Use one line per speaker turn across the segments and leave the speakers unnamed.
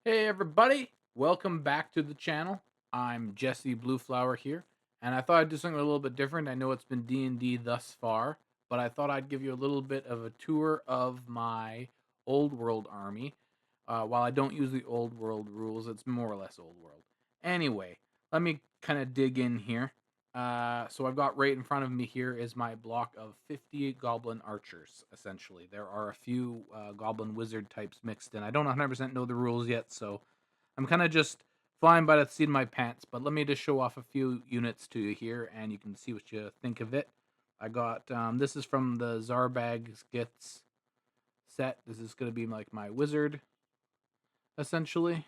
Hey everybody, welcome back to the channel. I'm Jesse Blueflower here, and I thought I'd do something a little bit different. I know it's been D&D thus far, but I thought I'd give you a little bit of a tour of my old world army. While I don't use the old world rules, it's more or less old world. Anyway, let me kind of dig in here. So I've got right in front of me here is my block of 50 goblin archers, essentially. There are a few goblin wizard types mixed in. I don't 100% know the rules yet, so I'm kind of just flying by the seat of my pants, but let me just show off a few units to you here, and you can see what you think of it. I got, this is from the Zarbag Skits set. This is going to be like my wizard, essentially.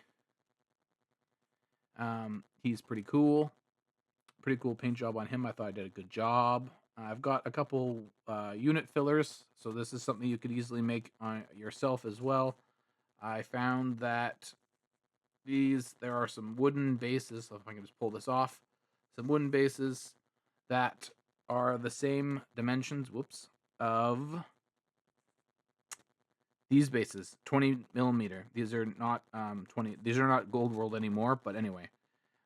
He's pretty cool. Pretty cool paint job on him. I thought I did a good job. I've got a couple unit fillers, so this is something you could easily make on yourself as well. I found that there are some wooden bases, so if I can just pull this off, some wooden bases that are the same dimensions, whoops, of these bases, 20 millimeter. These are not 20. These are not gold world anymore, but anyway,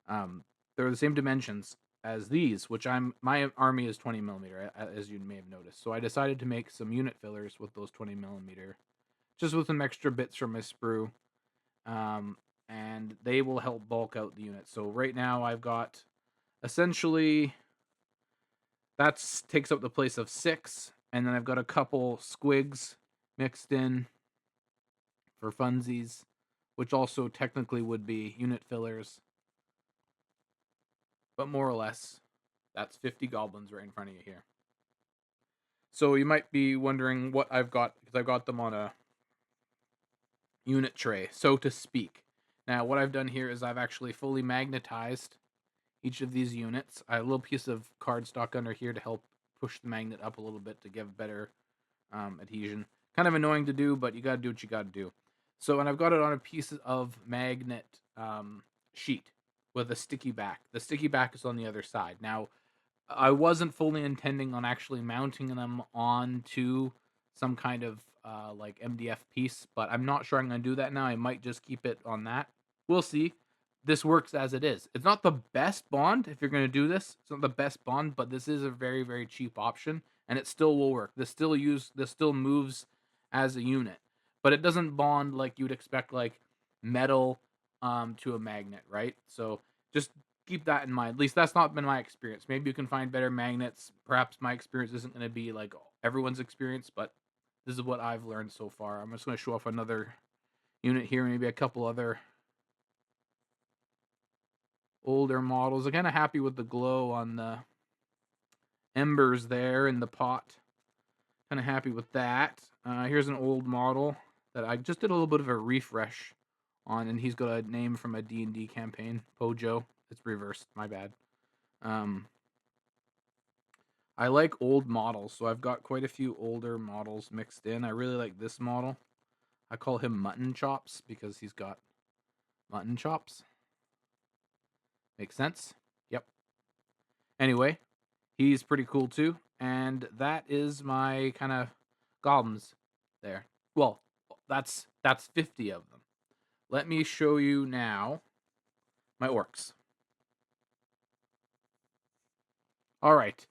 they're the same dimensions as these, which my army is 20 millimeter, as you may have noticed. So I decided to make some unit fillers with those 20 millimeter, just with some extra bits from my sprue, and they will help bulk out the unit. So right now I've got essentially that takes up the place of 6, and then I've got a couple squigs mixed in for funsies, which also technically would be unit fillers, but more or less, that's 50 goblins right in front of you here. So you might be wondering what I've got, because I've got them on a unit tray, so to speak. Now, what I've done here is I've actually fully magnetized each of these units. I have a little piece of cardstock under here to help push the magnet up a little bit to give better adhesion. Kind of annoying to do, but you got to do what you got to do. So, and I've got it on a piece of magnet sheet with a sticky back. The sticky back is on the other side. Now, I wasn't fully intending on actually mounting them onto some kind of like MDF piece, but I'm not sure I'm going to do that now. I might just keep it on that. We'll see. This works as it is. It's not the best bond if you're going to do this. It's not the best bond, but this is a very, very cheap option, and it still will work. This still moves as a unit, but it doesn't bond like you'd expect, like metal to a magnet, right? So just keep that in mind. At least that's not been my experience. Maybe you can find better magnets. Perhaps my experience isn't going to be like everyone's experience, but this is what I've learned so far. I'm just going to show off another unit here, maybe a couple other older models. I'm kind of happy with the glow on the embers there in the pot. Kind of happy with that. Here's an old model that I just did a little bit of a refresh on, and he's got a name from a D&D campaign, Pojo. It's reversed, my bad. I like old models, so I've got quite a few older models mixed in. I really like this model. I call him Mutton Chops because he's got mutton chops. Makes sense? Yep. Anyway, he's pretty cool too. And that is my kind of goblins there. Well, that's 50 of them. Let me show you now my orcs. All right.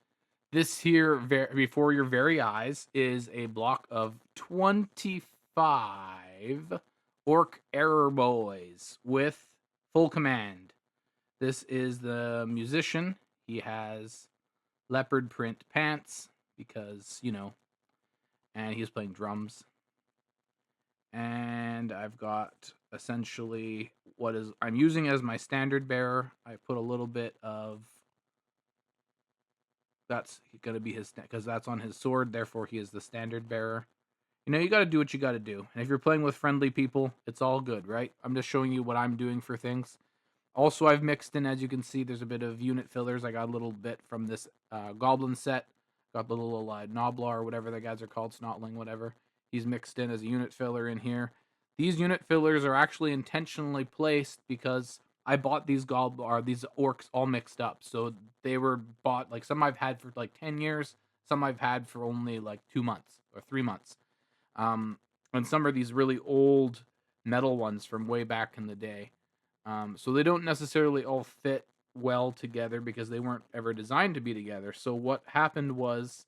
This here, before your very eyes, is a block of 25 orc error boys with full command. This is the musician. He has leopard print pants because, and he's playing drums. And I've got essentially what is I'm using as my standard bearer. I put a little bit of that's going to be his because that's on his sword. Therefore, he is the standard bearer. You got to do what you got to do. And if you're playing with friendly people, it's all good, right? I'm just showing you what I'm doing for things. Also, I've mixed in, as you can see, there's a bit of unit fillers. I got a little bit from this goblin set. Got the little Noblar or whatever the guys are called, Snotling, whatever. He's mixed in as a unit filler in here. These unit fillers are actually intentionally placed because I bought these these orcs all mixed up. So they were bought, like some I've had for like 10 years, some I've had for only like 2 months or 3 months. And some are these really old metal ones from way back in the day. So they don't necessarily all fit well together because they weren't ever designed to be together. So what happened was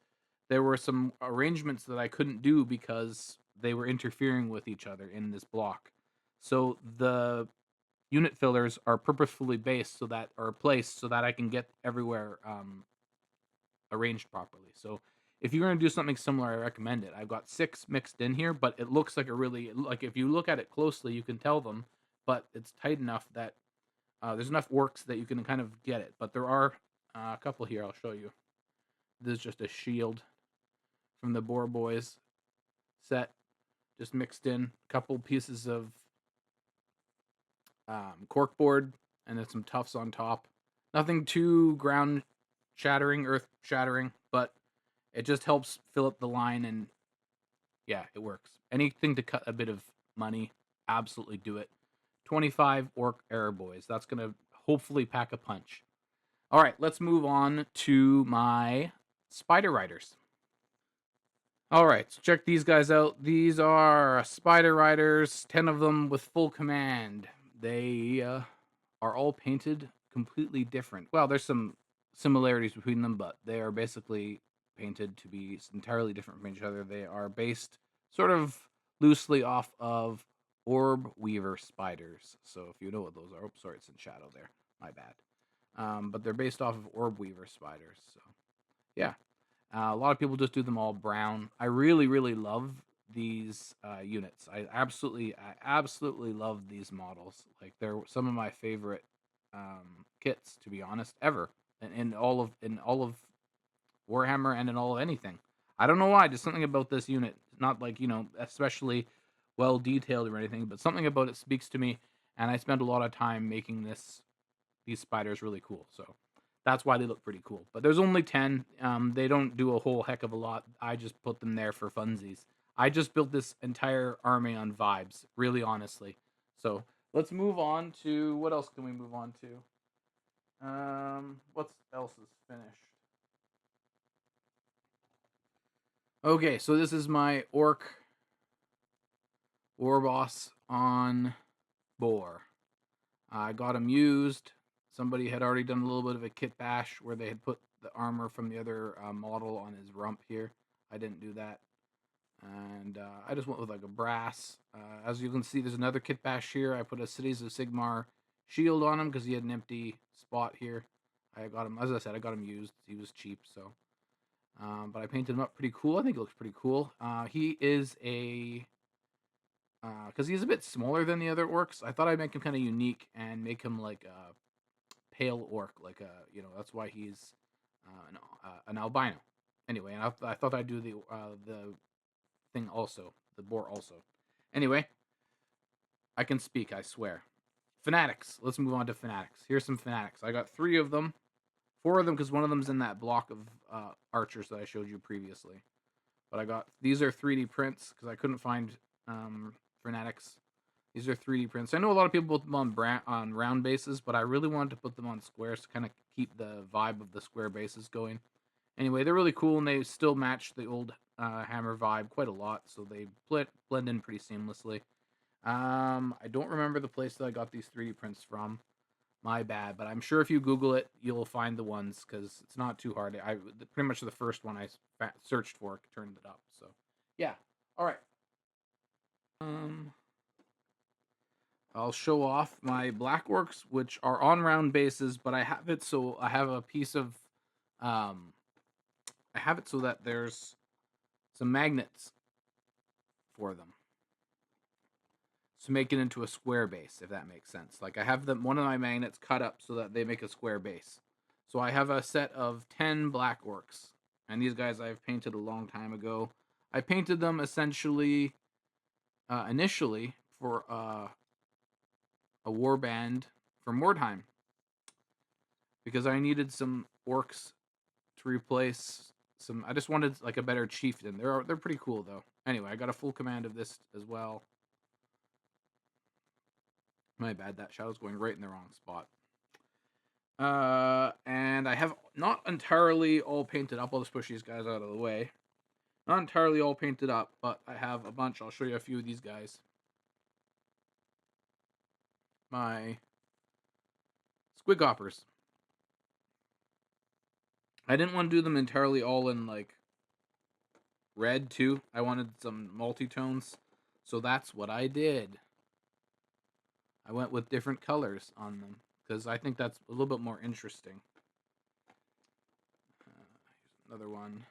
there were some arrangements that I couldn't do because they were interfering with each other in this block. So the unit fillers are purposefully based so that or placed so that I can get everywhere arranged properly. So if you're going to do something similar, I recommend it. I've got 6 mixed in here, but it looks like a really like if you look at it closely, you can tell them, but it's tight enough that there's enough orcs that you can kind of get it. But there are a couple here. I'll show you. This is just a shield from the Boar Boys set, just mixed in a couple pieces of corkboard and then some tufts on top. Nothing too ground shattering, earth shattering, but it just helps fill up the line, and yeah, it works. Anything to cut a bit of money, absolutely do it. 25 Orc Error Boys. That's going to hopefully pack a punch. All right, let's move on to my Spider Riders. All right, so check these guys out. These are Spider Riders, 10 of them with full command. They are all painted completely different. Well, there's some similarities between them, but they are basically painted to be entirely different from each other. They are based sort of loosely off of orb weaver spiders. So if you know what those are, oops, sorry, it's in shadow there. My bad. But they're based off of orb weaver spiders. So yeah, a lot of people just do them all brown. I really, really love these units. I absolutely love these models. Like they're some of my favorite kits, to be honest, ever, in all of Warhammer and in all of anything. I don't know why, just something about this unit. Not like especially well detailed or anything, but something about it speaks to me, and I spent a lot of time making these spiders really cool. So that's why they look pretty cool. But there's only 10. They don't do a whole heck of a lot. I just put them there for funsies. I just built this entire army on vibes, really honestly. So let's move on to what else can we move on to? What else is finished? Okay, so this is my orc war boss on boar. I got him used. Somebody had already done a little bit of a kit bash where they had put the armor from the other model on his rump here. I didn't do that. And I just went with like a brass. As you can see, there's another kit bash here. I put a Cities of Sigmar shield on him because he had an empty spot here. I got him, as I said, I got him used. He was cheap, so. But I painted him up pretty cool. I think it looks pretty cool. He is a because he's a bit smaller than the other orcs. I thought I'd make him kind of unique and make him like a pale orc, like a that's why he's an albino. Anyway, and I thought I'd do the thing also, the boar also. Anyway, I can speak, I swear. Fanatics. Let's move on to fanatics. Here's some fanatics. I got 3 of them, 4 of them because one of them's in that block of archers that I showed you previously. But I got these are 3D prints because I couldn't find fanatics. These are 3D prints. I know a lot of people put them on round bases, but I really wanted to put them on squares to kind of keep the vibe of the square bases going. Anyway, they're really cool, and they still match the old hammer vibe quite a lot, so they blend in pretty seamlessly. I don't remember the place that I got these 3D prints from. My bad, but I'm sure if you Google it, you'll find the ones because it's not too hard. Pretty much the first one I searched for turned it up. So, yeah. All right. Um, I'll show off my black orcs, which are on round bases, but I have it so I have a piece of, I have it so that there's some magnets for them to make it into a square base, if that makes sense. Like I have one of my magnets cut up so that they make a square base. So I have a set of 10 black orcs, and these guys I've painted a long time ago. I painted them essentially, initially for a warband for Mordheim because I needed some orcs to replace some. I just wanted like a better chieftain. They're pretty cool though. Anyway, I got a full command of this as well. My bad, that shadow's going right in the wrong spot. And I have not entirely all painted up. I'll just push these guys out of the way. Not entirely all painted up, but I have a bunch. I'll show you a few of these guys. my squighoppers. I didn't want to do them entirely all in like red too. I wanted some multi-tones, so that's what I did. I went with different colors on them because I think that's a little bit more interesting. Here's another one.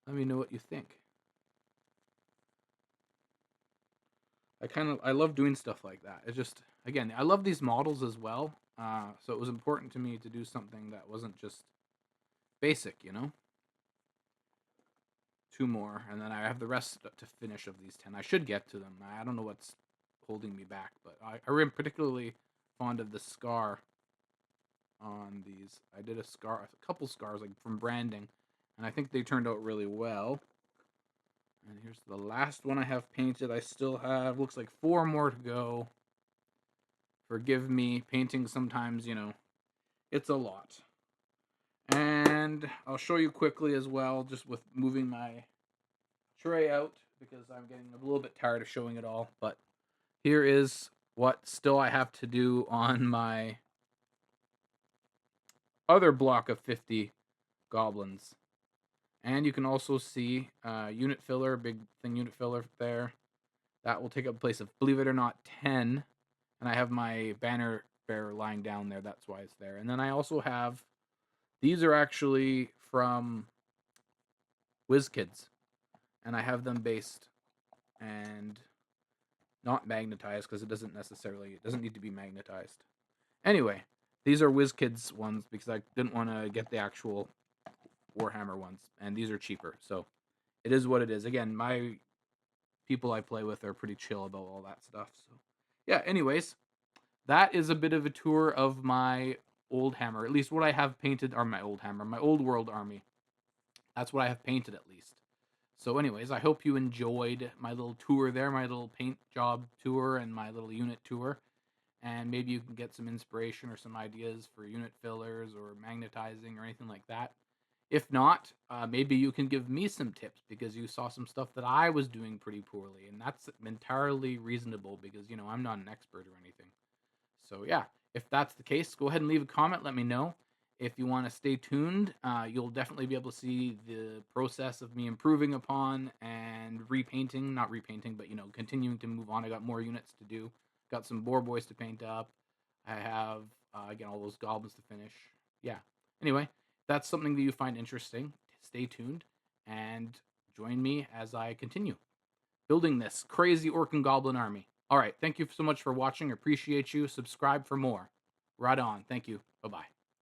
Let me know what you think. I love doing stuff like that. It just, again, I love these models as well. So it was important to me to do something that wasn't just basic, you know. 2 more, and then I have the rest to finish of these 10. I should get to them. I don't know what's holding me back, but I am particularly fond of the scar on these. I did a couple scars like from branding, and I think they turned out really well. And here's the last one I have painted. I still have, looks like 4 more to go. Forgive me, painting sometimes, you know, it's a lot. And I'll show you quickly as well, just with moving my tray out, because I'm getting a little bit tired of showing it all. But here is what still I have to do on my other block of 50 goblins. And you can also see unit filler, big thing unit filler there. That will take up place of, believe it or not, 10. And I have my banner bearer lying down there. That's why it's there. And then I also have, these are actually from WizKids. And I have them based and not magnetized because it doesn't need to be magnetized. Anyway, these are WizKids ones because I didn't want to get the actual Warhammer ones. And these are cheaper. So it is what it is. Again, my people I play with are pretty chill about all that stuff. So yeah, anyways, that is a bit of a tour of my old hammer. At least what I have painted are my old hammer, my old world army. That's what I have painted at least. So anyways, I hope you enjoyed my little tour there, my little paint job tour and my little unit tour. And maybe you can get some inspiration or some ideas for unit fillers or magnetizing or anything like that. If not, maybe you can give me some tips because you saw some stuff that I was doing pretty poorly. And that's entirely reasonable because, you know, I'm not an expert or anything. So yeah, if that's the case, go ahead and leave a comment. Let me know. If you want to stay tuned, you'll definitely be able to see the process of me improving upon and repainting, not repainting, but, you know, continuing to move on. I got more units to do. Got some boar boys to paint up. I have, again, all those goblins to finish. Yeah. Anyway, if that's something that you find interesting, stay tuned and join me as I continue building this crazy orc and goblin army. All right. Thank you so much for watching. Appreciate you. Subscribe for more. Right on. Thank you. Bye-bye.